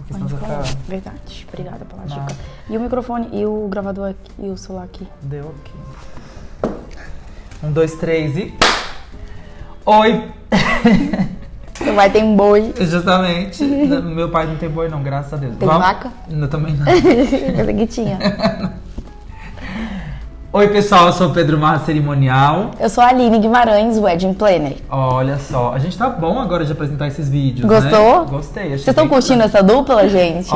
porque senão você fica... Verdade, obrigada pela dica. E o microfone, e o gravador aqui, e o celular aqui? Deu aqui. 1, 2, 3 e... Oi! Seu pai tem boi. Justamente. Meu pai não tem boi não, graças a Deus. Tem vaca? Eu também não. Eu pensei que tinha. Oi pessoal, eu sou o Pedro Marra Cerimonial. Eu sou a Aline Guimarães, Wedding Planner. Olha só, a gente tá bom agora de apresentar esses vídeos, Gostou? Né? Gostei. Vocês estão curtindo essa dupla, gente?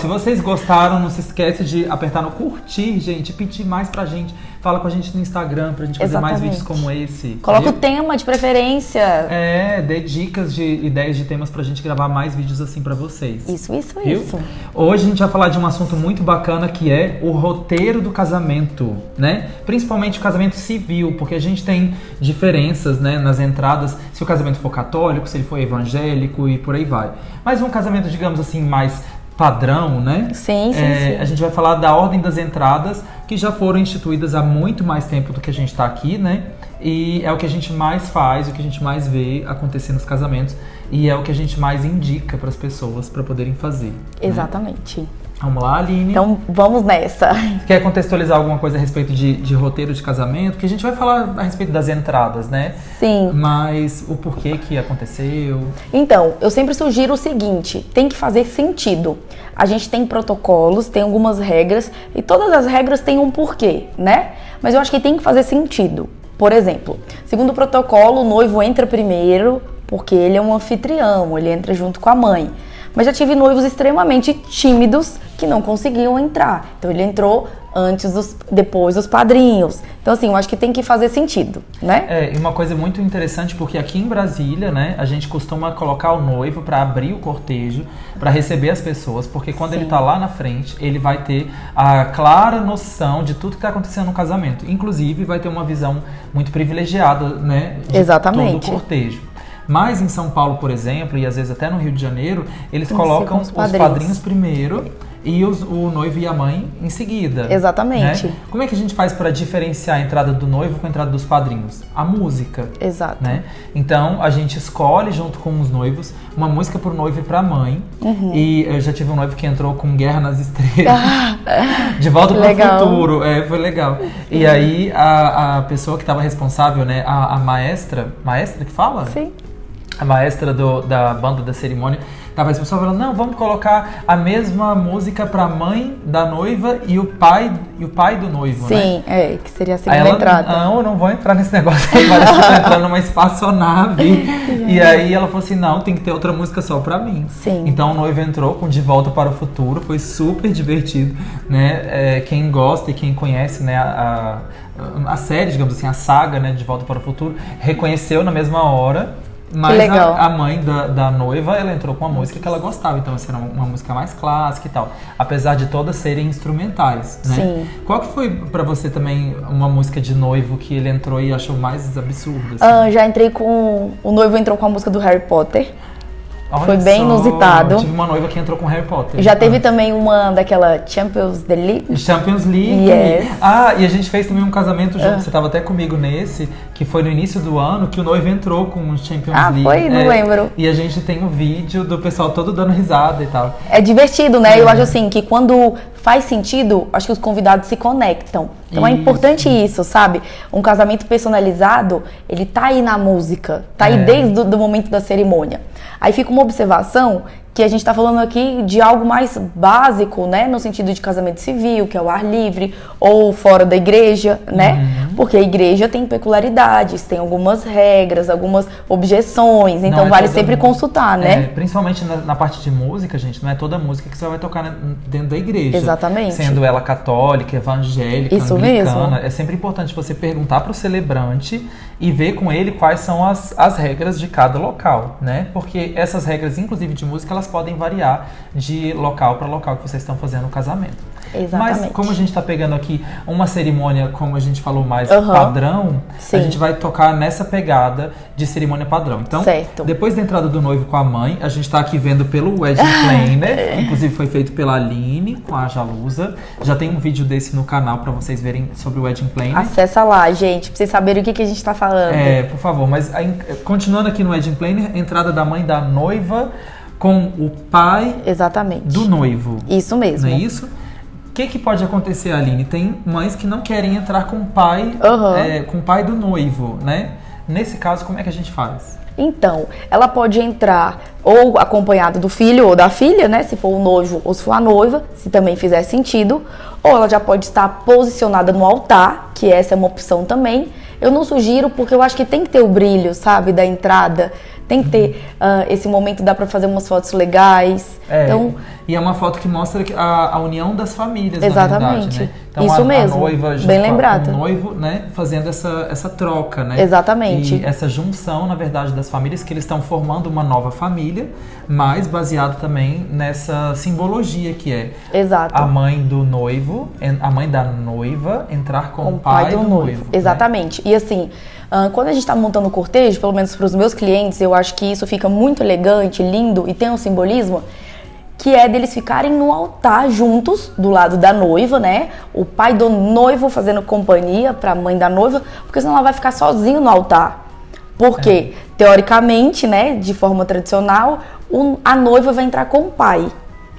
Se vocês gostaram, não se esquece de apertar no curtir, gente, pedir mais pra gente. Fala com a gente no Instagram pra gente fazer mais vídeos como esse. Coloca o tema de preferência. Dê dicas de ideias de temas pra gente gravar mais vídeos assim pra vocês. Isso. Hoje a gente vai falar de um assunto muito bacana que é o roteiro do casamento, né? Principalmente o casamento civil, porque a gente tem diferenças, né, nas entradas, se o casamento for católico, se ele for evangélico e por aí vai. Mas um casamento, digamos assim, mais padrão, né? Sim. A gente vai falar da ordem das entradas, que já foram instituídas há muito mais tempo do que a gente está aqui, né? E é o que a gente mais faz, o que a gente mais vê acontecer nos casamentos e é o que a gente mais indica para as pessoas para poderem fazer. Exatamente. Né? Vamos lá, Aline? Então, vamos nessa. Quer contextualizar alguma coisa a respeito de roteiro de casamento? Porque a gente vai falar a respeito das entradas, né? Sim. Mas o porquê que aconteceu... Então, eu sempre sugiro o seguinte, tem que fazer sentido. A gente tem protocolos, tem algumas regras, e todas as regras têm um porquê, né? Mas eu acho que tem que fazer sentido. Por exemplo, segundo o protocolo, o noivo entra primeiro, porque ele é um anfitrião, ele entra junto com a mãe. Mas já tive noivos extremamente tímidos que não conseguiam entrar. Então ele entrou depois dos padrinhos. Então assim, eu acho que tem que fazer sentido, né? E uma coisa muito interessante, porque aqui em Brasília, né, a gente costuma colocar o noivo para abrir o cortejo, para receber as pessoas, porque quando ele tá lá na frente, ele vai ter a clara noção de tudo que tá acontecendo no casamento. Inclusive, vai ter uma visão muito privilegiada, né, de Exatamente. todo o cortejo. Mas em São Paulo, por exemplo, e às vezes até no Rio de Janeiro, eles colocam os padrinhos primeiro e o noivo e a mãe em seguida. Exatamente. Né? Como é que a gente faz para diferenciar a entrada do noivo com a entrada dos padrinhos? A música. Exato. Né? Então, a gente escolhe junto com os noivos uma música pro noivo e pra mãe. Uhum. E eu já tive um noivo que entrou com Guerra nas Estrelas. De Volta para o Futuro. Foi legal. E aí, a pessoa que estava responsável, né, a maestra que fala? Sim. A maestra da banda da cerimônia tava responsável falando, não, vamos colocar a mesma música pra mãe da noiva e o pai do noivo, Sim, né? Que seria a segunda entrada. Não, eu não vou entrar nesse negócio aí, parece que eu tô entrando numa espaçonave. E aí ela falou assim, não, tem que ter outra música só pra mim. Sim. Então o noivo entrou com De Volta para o Futuro, foi super divertido, né? Quem gosta e quem conhece, né, a série, digamos assim, a saga, né, De Volta para o Futuro, reconheceu na mesma hora. Mas a mãe da noiva, ela entrou com uma música que ela gostava. Então, assim, era uma música mais clássica e tal. Apesar de todas serem instrumentais, né? Sim. Qual que foi pra você também uma música de noivo que ele entrou e achou mais absurda? Assim? Já entrei com... O noivo entrou com a música do Harry Potter. Olha foi bem inusitado. Eu tive uma noiva que entrou com Harry Potter. Já teve também uma daquela Champions League. Champions League. Yes. E a gente fez também um casamento junto. Você estava até comigo nesse, que foi no início do ano, que o noivo entrou com o Champions League. Foi? Não lembro. E a gente tem um vídeo do pessoal todo dando risada e tal. É divertido, né? Eu acho assim, que quando faz sentido, acho que os convidados se conectam. Então é importante isso, sabe? Um casamento personalizado, ele tá aí na música, tá aí desde o momento da cerimônia. Aí fica uma observação que a gente tá falando aqui de algo mais básico, né? No sentido de casamento civil, que é o ar livre, ou fora da igreja, né? Uhum. Porque a igreja tem peculiaridades, tem algumas regras, algumas objeções, então vale sempre consultar, né? Principalmente na parte de música, gente, não é toda música que você vai tocar dentro da igreja. Exatamente. Sendo ela católica, evangélica, isso anglicana. Mesmo. É sempre importante você perguntar pro celebrante e ver com ele quais são as regras de cada local, né? Porque essas regras, inclusive de música, elas podem variar de local para local que vocês estão fazendo o casamento. Exatamente. Mas como a gente está pegando aqui uma cerimônia, como a gente falou, mais padrão, a gente vai tocar nessa pegada de cerimônia padrão. Então, depois da entrada do noivo com a mãe, a gente está aqui vendo pelo Wedding Planner, inclusive foi feito pela Aline com a Jalusa. Já tem um vídeo desse no canal para vocês verem sobre o Wedding Planner. Acessa lá, gente, para vocês saberem o que a gente está falando. Por favor, mas continuando aqui no Wedding Planner, entrada da mãe da noiva com o pai Exatamente. do noivo. Isso mesmo. Não é isso? O que pode acontecer, Aline? Tem mães que não querem entrar com o pai, com o pai do noivo, né? Nesse caso, como é que a gente faz? Então, ela pode entrar ou acompanhada do filho ou da filha, né? Se for o noivo ou se for a noiva, se também fizer sentido. Ou ela já pode estar posicionada no altar, que essa é uma opção também. Eu não sugiro porque eu acho que tem que ter o brilho, sabe, da entrada. Tem que ter esse momento, dá pra fazer umas fotos legais. Então, e é uma foto que mostra a união das famílias, exatamente. Na verdade, né? Então, isso mesmo, a noiva bem lembrado. O noivo, né, fazendo essa troca, né? Exatamente. E essa junção, na verdade, das famílias, que eles estão formando uma nova família, mas baseado também nessa simbologia que é Exato. a mãe do noivo, a mãe da noiva entrar com o pai do noivo. Exatamente. Né? E assim, quando a gente está montando o cortejo, pelo menos para os meus clientes, eu acho que isso fica muito elegante, lindo e tem um simbolismo, que é deles ficarem no altar juntos, do lado da noiva, né? O pai do noivo fazendo companhia para a mãe da noiva, porque senão ela vai ficar sozinho no altar. Porque, teoricamente, né, de forma tradicional, a noiva vai entrar com o pai.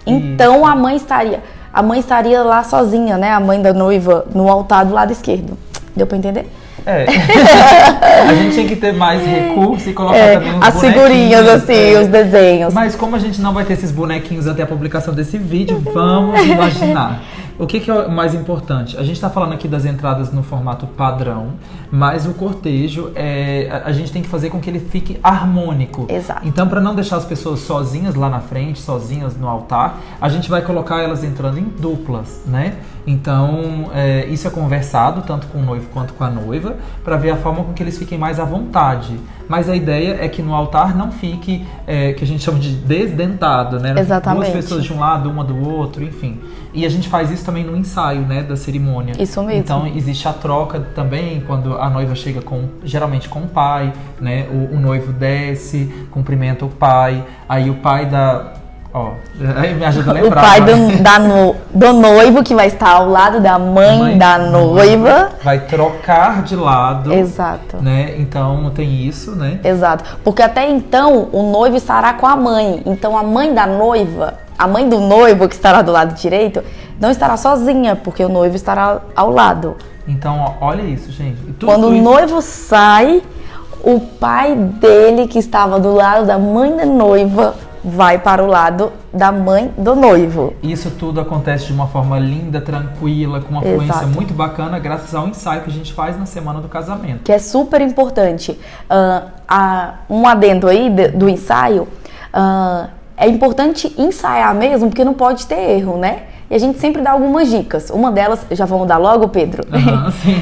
Então a mãe estaria lá sozinha, né? A mãe da noiva no altar do lado esquerdo. Deu para entender? A gente tinha que ter mais recurso e colocar também uns as figurinhas, assim, os desenhos. Mas como a gente não vai ter esses bonequinhos até a publicação desse vídeo, vamos imaginar. O que é o mais importante? A gente está falando aqui das entradas no formato padrão, mas o cortejo, a gente tem que fazer com que ele fique harmônico. Exato. Então, para não deixar as pessoas sozinhas lá na frente, sozinhas no altar, a gente vai colocar elas entrando em duplas, né? Então, isso é conversado tanto com o noivo quanto com a noiva, para ver a forma com que eles fiquem mais à vontade. Mas a ideia é que no altar não fique, que a gente chama de desdentado, né? Exatamente. Duas pessoas de um lado, uma do outro, enfim. E a gente faz isso também no ensaio, né, da cerimônia. Isso mesmo. Então, existe a troca também, quando a noiva chega geralmente com o pai, né? O noivo desce, cumprimenta o pai, aí o pai aí me ajuda a lembrar. O pai do noivo, que vai estar ao lado da mãe da noiva. Vai trocar de lado. Exato. Né? Então tem isso, né? Exato. Porque até então o noivo estará com a mãe. Então a mãe da noiva, a mãe do noivo que estará do lado direito, não estará sozinha, porque o noivo estará ao lado. Então, olha isso, gente. Quando o noivo sai, o pai dele, que estava do lado da mãe da noiva, vai para o lado da mãe do noivo. Isso tudo acontece de uma forma linda, tranquila, com uma fluência muito bacana, graças ao ensaio que a gente faz na semana do casamento. Que é super importante. Um adendo aí do ensaio, é importante ensaiar mesmo, porque não pode ter erro, né? E a gente sempre dá algumas dicas. Uma delas, já vamos dar logo, Pedro? Sim.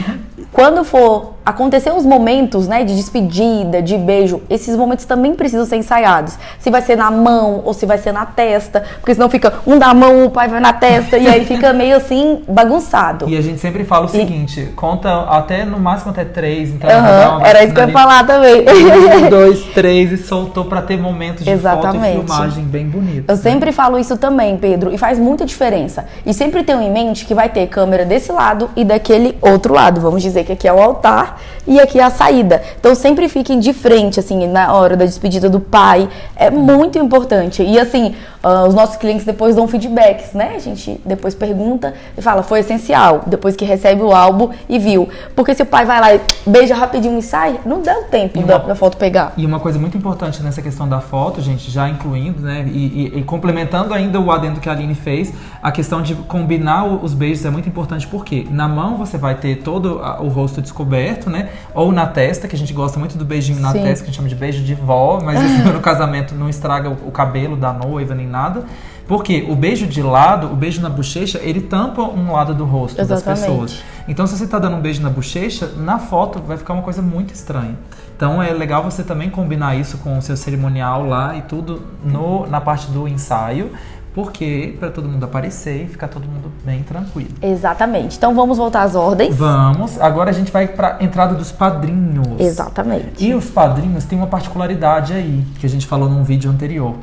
Quando for acontecer os momentos, né, de despedida, de beijo, esses momentos também precisam ser ensaiados. Se vai ser na mão ou se vai ser na testa, porque senão fica um da mão, o pai vai na testa, e aí fica meio assim, bagunçado. E a gente sempre fala o seguinte, conta no máximo até 3, então era isso que eu ia falar também. 1, 2, 3 e soltou pra ter momentos de foto e filmagem bem bonitos. Eu sempre falo isso também, Pedro, e faz muita diferença. E sempre tenho em mente que vai ter câmera desse lado e daquele outro lado. Vamos dizer que aqui é o altar e aqui é a saída. Então sempre fiquem de frente, assim, na hora da despedida do pai. É muito importante. E assim, os nossos clientes depois dão feedbacks, né? A gente depois pergunta e fala, foi essencial, depois que recebe o álbum e viu. Porque se o pai vai lá e beija rapidinho e sai, não dá o tempo da foto pegar. E uma coisa muito importante nessa questão da foto, gente, já incluindo, né, e complementando ainda o adendo que a Aline fez, a questão de combinar os beijos é muito importante, porque na mão você vai ter todo o rosto descoberto, né, ou na testa, que a gente gosta muito do beijinho na testa, que a gente chama de beijo de vó, mas isso no casamento não estraga o cabelo da noiva nem nada. Porque o beijo de lado, o beijo na bochecha, ele tampa um lado do rosto das pessoas. Então, se você tá dando um beijo na bochecha, na foto vai ficar uma coisa muito estranha. Então, é legal você também combinar isso com o seu cerimonial lá e tudo na parte do ensaio, porque para todo mundo aparecer e ficar todo mundo bem tranquilo. Exatamente. Então vamos voltar às ordens? Vamos. Agora a gente vai para a entrada dos padrinhos. Exatamente. E os padrinhos têm uma particularidade aí, que a gente falou num vídeo anterior.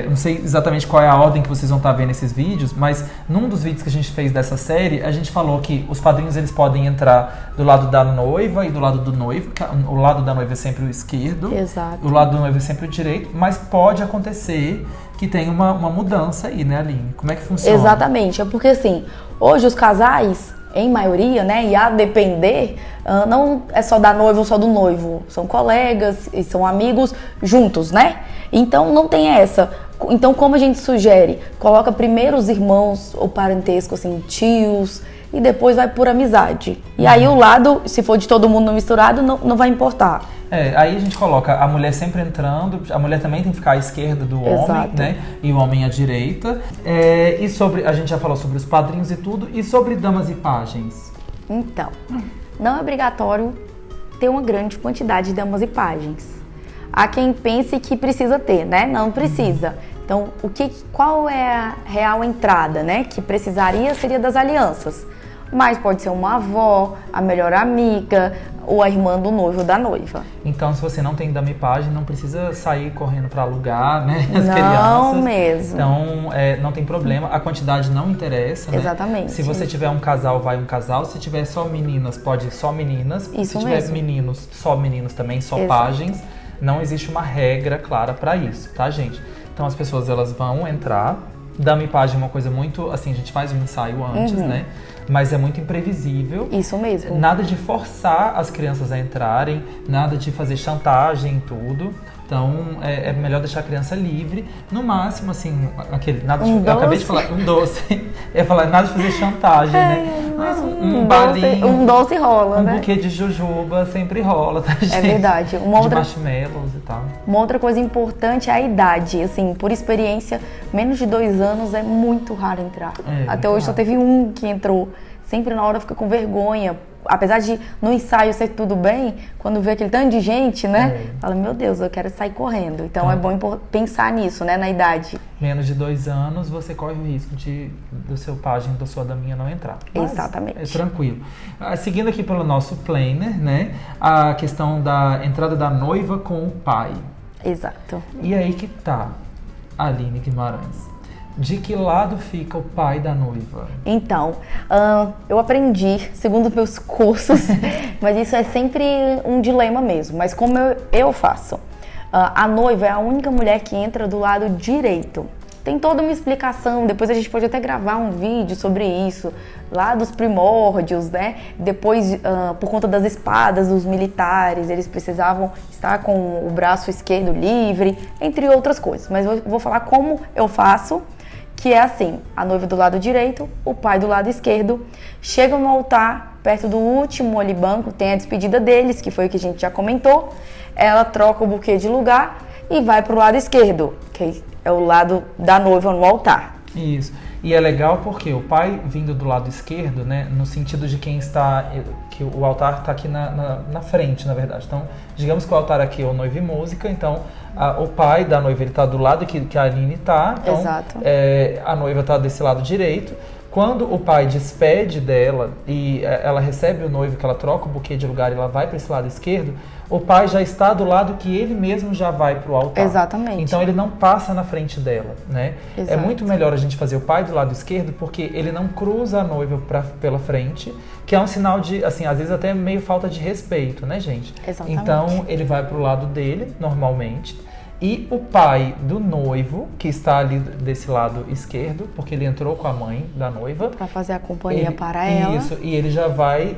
Não sei exatamente qual é a ordem que vocês vão estar vendo esses vídeos, mas num dos vídeos que a gente fez dessa série, a gente falou que os padrinhos eles podem entrar do lado da noiva e do lado do noivo. O lado da noiva é sempre o esquerdo, Exato. o lado do noivo é sempre o direito, mas pode acontecer que tem uma mudança aí, né, Aline? Como é que funciona? Exatamente, é porque assim, hoje os casais, em maioria, né, e a depender, não é só da noiva ou só do noivo, são colegas e são amigos juntos, né? Então não tem essa. Então como a gente sugere? Coloca primeiro os irmãos ou parentesco, assim, tios, e depois vai por amizade. E aí o lado, se for de todo mundo misturado, não vai importar. Aí a gente coloca a mulher sempre entrando, a mulher também tem que ficar à esquerda do homem, Exato. né? E o homem à direita. E a gente já falou sobre os padrinhos e tudo, e sobre damas e pajens. Então, não é obrigatório ter uma grande quantidade de damas e pajens. Há quem pense que precisa ter, né? Não precisa. Então, qual é a real entrada, né? Que precisaria seria das alianças. Mas pode ser uma avó, a melhor amiga ou a irmã do noivo ou da noiva. Então, se você não tem dama e pajem, não precisa sair correndo para alugar, né? As Não crianças. mesmo. Então, não tem problema. A quantidade não interessa, né? Exatamente. Se você tiver um casal, vai um casal. Se tiver só meninas, pode ir só meninas. Isso Se tiver mesmo. meninos, só meninos também, só Exato. pajens. Não existe uma regra clara para isso, tá, gente? Então, as pessoas, elas vão entrar. Dama e pajem é uma coisa muito... Assim, a gente faz um ensaio antes, né? Mas é muito imprevisível. Isso mesmo. Nada de forçar as crianças a entrarem, nada de fazer chantagem, tudo. Então, é melhor deixar a criança livre. No máximo, assim, eu acabei de falar, um doce. Eu ia falar, nada de fazer chantagem, né? Mas um balinho. Um doce rola, né? Um buquê de jujuba sempre rola, tá, gente? É verdade. De marshmallows e tal. Uma outra coisa importante é a idade. Assim, por experiência, menos de 2 anos é muito raro entrar. Até hoje só teve um que entrou. Sempre na hora fica com vergonha. Apesar de no ensaio ser tudo bem, quando vê aquele tanto de gente, né? Fala, meu Deus, eu quero sair correndo. Então é bom pensar nisso, né? Na idade. Menos de 2 anos, você corre o risco do seu pajem, da sua daminha não entrar. Mas exatamente. É tranquilo. Seguindo aqui pelo nosso planner, né? A questão da entrada da noiva com o pai. Exato. E aí que tá, Aline Guimarães. De que lado fica o pai da noiva? Então, eu aprendi, segundo meus cursos, mas isso é sempre um dilema mesmo. Mas como eu faço? A noiva é a única mulher que entra do lado direito. Tem toda uma explicação, depois a gente pode até gravar um vídeo sobre isso, lá dos primórdios, né? Depois, por conta das espadas dos militares, eles precisavam estar com o braço esquerdo livre, entre outras coisas. Mas eu vou falar como eu faço. Que é assim, a noiva do lado direito, o pai do lado esquerdo, chegam no altar, perto do último ali banco, tem a despedida deles, que foi o que a gente já comentou. Ela troca o buquê de lugar e vai pro lado esquerdo, que é o lado da noiva no altar. Isso. E é legal porque o pai vindo do lado esquerdo, né, no sentido de quem está, que o altar está aqui na frente, na verdade. Então, digamos que o altar aqui é o noivo e música, então o pai da noiva ele está do lado que a Aline está. Então, exato. A noiva está desse lado direito. Quando o pai despede dela e ela recebe o noivo, que ela troca o buquê de lugar e ela vai para esse lado esquerdo, o pai já está do lado que ele mesmo já vai para o altar. Exatamente. Então ele não passa na frente dela, né? Exato. É muito melhor a gente fazer o pai do lado esquerdo porque ele não cruza a noiva pela frente, que é um sinal de, assim, às vezes até meio falta de respeito, né, gente? Exatamente. Então ele vai para o lado dele, normalmente. E o pai do noivo, que está ali desse lado esquerdo, porque ele entrou com a mãe da noiva. Para fazer a companhia para ela. Isso, e ele já vai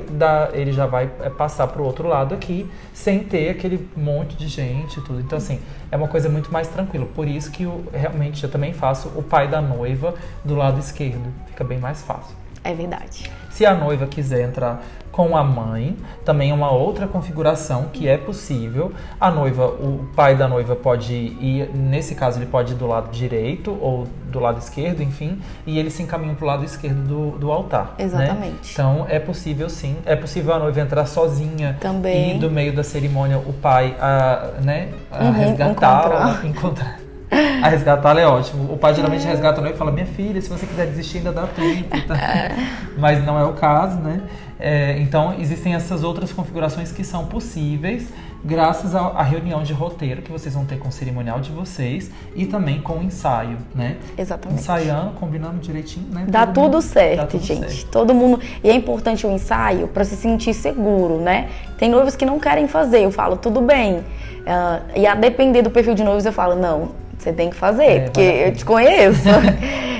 passar para o outro lado aqui, sem ter aquele monte de gente e tudo. Então, assim, é uma coisa muito mais tranquila. Por isso que realmente eu também faço o pai da noiva do lado esquerdo. Fica bem mais fácil. É verdade. Se a noiva quiser entrar com a mãe, também é uma outra configuração que é possível. O pai da noiva pode ir, nesse caso ele pode ir do lado direito ou do lado esquerdo, enfim, e ele se encaminha para o lado esquerdo do altar. Exatamente. Né? Então é possível sim. É possível a noiva entrar sozinha também. E do meio da cerimônia o pai resgatá-la, encontrar. A resgatá-la é ótimo. O pai geralmente resgata a noiva e fala: minha filha, se você quiser desistir ainda dá tempo. Tá? Mas não é o caso, né? Então existem essas outras configurações que são possíveis graças à reunião de roteiro que vocês vão ter com o cerimonial de vocês e também com o ensaio, né? Exatamente. Ensaiando, combinando direitinho, né? Dá tudo certo, dá tudo gente. certo. Todo mundo. E é importante o ensaio para se sentir seguro, né? Tem noivos que não querem fazer. Eu falo, tudo bem. E a depender do perfil de noivos, eu falo, não, você tem que fazer, porque eu te conheço.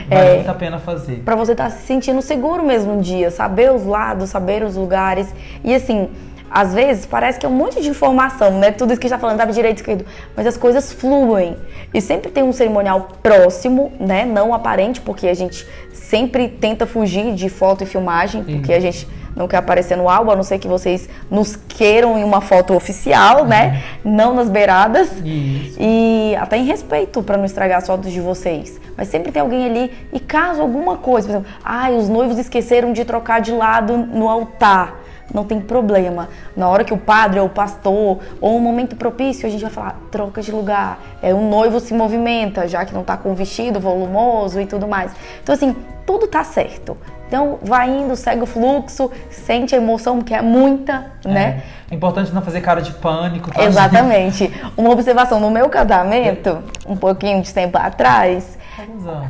Vale muito a pena fazer. Pra você estar se sentindo seguro mesmo no dia, saber os lados, saber os lugares. E assim, às vezes parece que é um monte de informação, né? Tudo isso que a gente tá falando, sabe, direito, esquerdo. Mas as coisas fluem. E sempre tem um cerimonial próximo, né? Não aparente, porque a gente sempre tenta fugir de foto e filmagem, porque a gente não quer aparecer no álbum, a não ser que vocês nos queiram em uma foto oficial, né? Não nas beiradas. Isso. E até em respeito, para não estragar as fotos de vocês. Mas sempre tem alguém ali, e caso alguma coisa, por exemplo, os noivos esqueceram de trocar de lado no altar. Não tem problema. Na hora que o padre ou o pastor, ou um momento propício, a gente vai falar, troca de lugar. O noivo se movimenta, já que não tá com vestido volumoso e tudo mais. Então assim, tudo tá certo. Então, vai indo, segue o fluxo, sente a emoção, porque é muita, né? É importante não fazer cara de pânico. Tá? Exatamente. Uma observação, no meu casamento, um pouquinho de tempo atrás,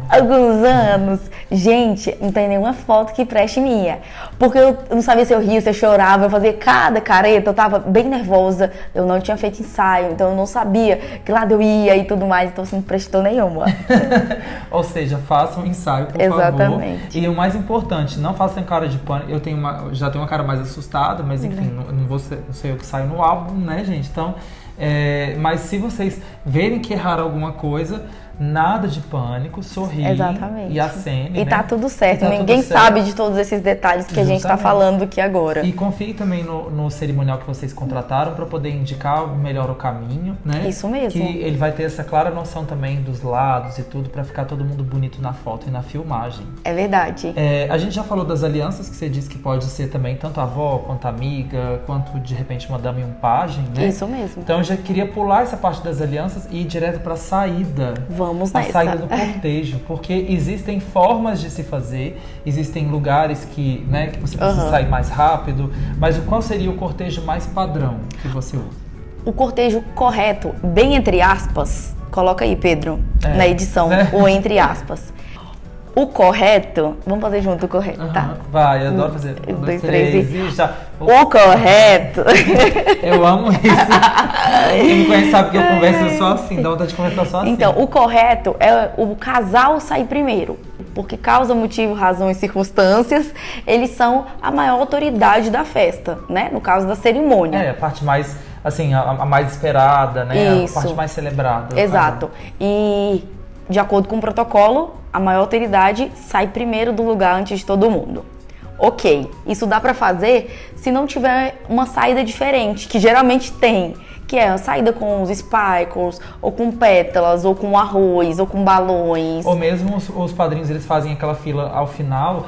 alguns anos, gente, não tem nenhuma foto que preste minha. Porque eu não sabia se eu ria, se eu chorava, eu fazia cada careta, eu tava bem nervosa, eu não tinha feito ensaio, então eu não sabia que lado eu ia e tudo mais, então você não prestou nenhuma. Ou seja, faça um ensaio, por Exatamente. favor. E o mais importante, não façam cara de pânico. Eu já tenho uma cara mais assustada, mas enfim, não sei eu que saio no álbum, né, gente? Então, mas se vocês verem que erraram alguma coisa, nada de pânico, sorri e acene. E tá tudo certo, tá ninguém tudo certo. sabe de todos esses detalhes que a gente tá falando aqui agora. E confie também no cerimonial que vocês contrataram para poder indicar melhor o caminho, né? Isso mesmo. Que ele vai ter essa clara noção também dos lados e tudo para ficar todo mundo bonito na foto e na filmagem. É verdade. A gente já falou das alianças que você disse que pode ser também tanto a avó, quanto a amiga, quanto de repente uma dama e um pajem, né? Isso mesmo. Então eu já queria pular essa parte das alianças e ir direto para a saída. Vamos a nessa. saída do cortejo, porque existem formas de se fazer, existem lugares que você precisa sair mais rápido, mas qual seria o cortejo mais padrão que você usa? O cortejo correto, bem entre aspas, coloca aí, Pedro, na edição, o entre aspas. O correto, vamos fazer junto o correto, tá? Vai, eu adoro fazer. 1, 2, 3 e já. O correto. Eu amo isso. Quem me conhece sabe que eu converso só assim, dá vontade de conversar só assim. Então, o correto é o casal sair primeiro. Porque causa, motivo, razão e circunstâncias, eles são a maior autoridade da festa, né? No caso da cerimônia. A parte mais, assim, a mais esperada, né? Isso. A parte mais celebrada. Exato. E, de acordo com o protocolo, a maior autoridade sai primeiro do lugar antes de todo mundo. Ok, isso dá pra fazer se não tiver uma saída diferente, que geralmente tem, que é a saída com os sparkles, ou com pétalas, ou com arroz, ou com balões. Ou mesmo os padrinhos, eles fazem aquela fila ao final,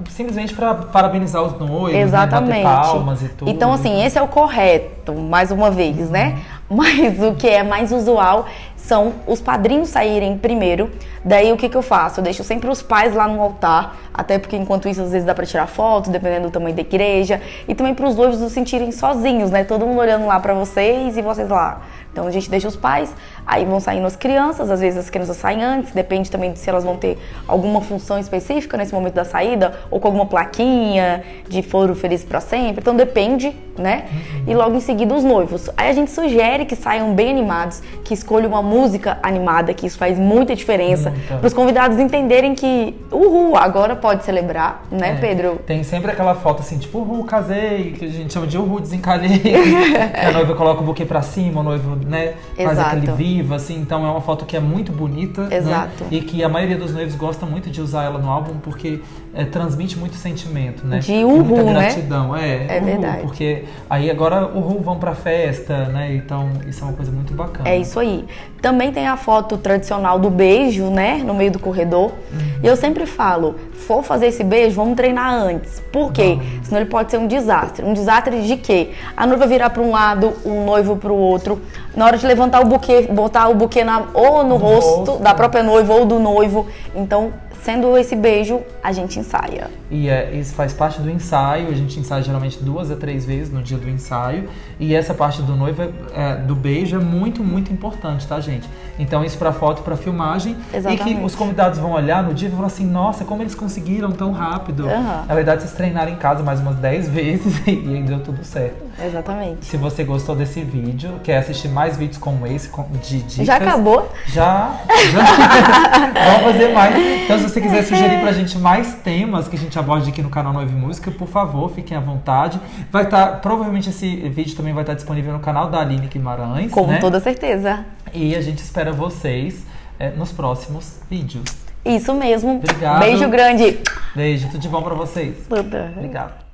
simplesmente para parabenizar os noivos, exatamente. Né, bater palmas e tudo. Então, assim, esse é o correto, mais uma vez, né? Mas o que é mais usual são os padrinhos saírem primeiro. Daí o que eu faço? Eu deixo sempre os pais lá no altar, até porque enquanto isso às vezes dá pra tirar foto, dependendo do tamanho da igreja, e também para os noivos não se sentirem sozinhos, né? Todo mundo olhando lá pra vocês e vocês lá. Então a gente deixa os pais, aí vão saindo as crianças, às vezes as crianças saem antes, depende também de se elas vão ter alguma função específica nesse momento da saída, ou com alguma plaquinha de foram felizes pra sempre, então depende, né? E logo em seguida os noivos. Aí a gente sugere que saiam bem animados, que escolham uma música animada, que isso faz muita diferença, para os convidados entenderem que, agora pode celebrar, né, Pedro? Tem sempre aquela foto assim, tipo, casei, que a gente chama de desencalhei, a noiva coloca o buquê pra cima, o noivo, né, faz aquele viva, assim, então é uma foto que é muito bonita, exato, né, e que a maioria dos noivos gosta muito de usar ela no álbum, porque transmite muito sentimento, né? De muita gratidão, né? É verdade. Porque aí agora vão pra festa, né, então isso é uma coisa muito bacana. É isso aí. Também tem a foto tradicional do beijo, né, no meio do corredor. E eu sempre falo, for fazer esse beijo, vamos treinar antes. Por quê? Senão ele pode ser um desastre. Um desastre de quê? A noiva virar para um lado, o noivo para o outro. Na hora de levantar o buquê, botar o buquê ou no rosto da própria noiva ou do noivo. Então, sendo esse beijo, a gente ensaia. E isso faz parte do ensaio, a gente ensaia geralmente 2 a 3 vezes no dia do ensaio. E essa parte do noivo, do beijo, é muito, muito importante, tá, gente? Então isso pra foto, pra filmagem. Exatamente. E que os convidados vão olhar no dia e vão falar assim, nossa, como eles conseguiram tão rápido. Na verdade, vocês treinaram em casa mais umas 10 vezes e aí deu tudo certo. Exatamente. Se você gostou desse vídeo, quer assistir mais vídeos como esse, de dicas... Já acabou? Já. Vamos fazer mais. Então, se você quiser sugerir pra gente mais temas que a gente aborde aqui no canal Noiva e Música, por favor, fiquem à vontade. Vai estar, provavelmente esse vídeo também vai estar disponível no canal da Aline Guimarães. Com toda certeza. E a gente espera vocês nos próximos vídeos. Isso mesmo. Obrigado. Beijo grande. Beijo, tudo de bom pra vocês. Tudo. Obrigado.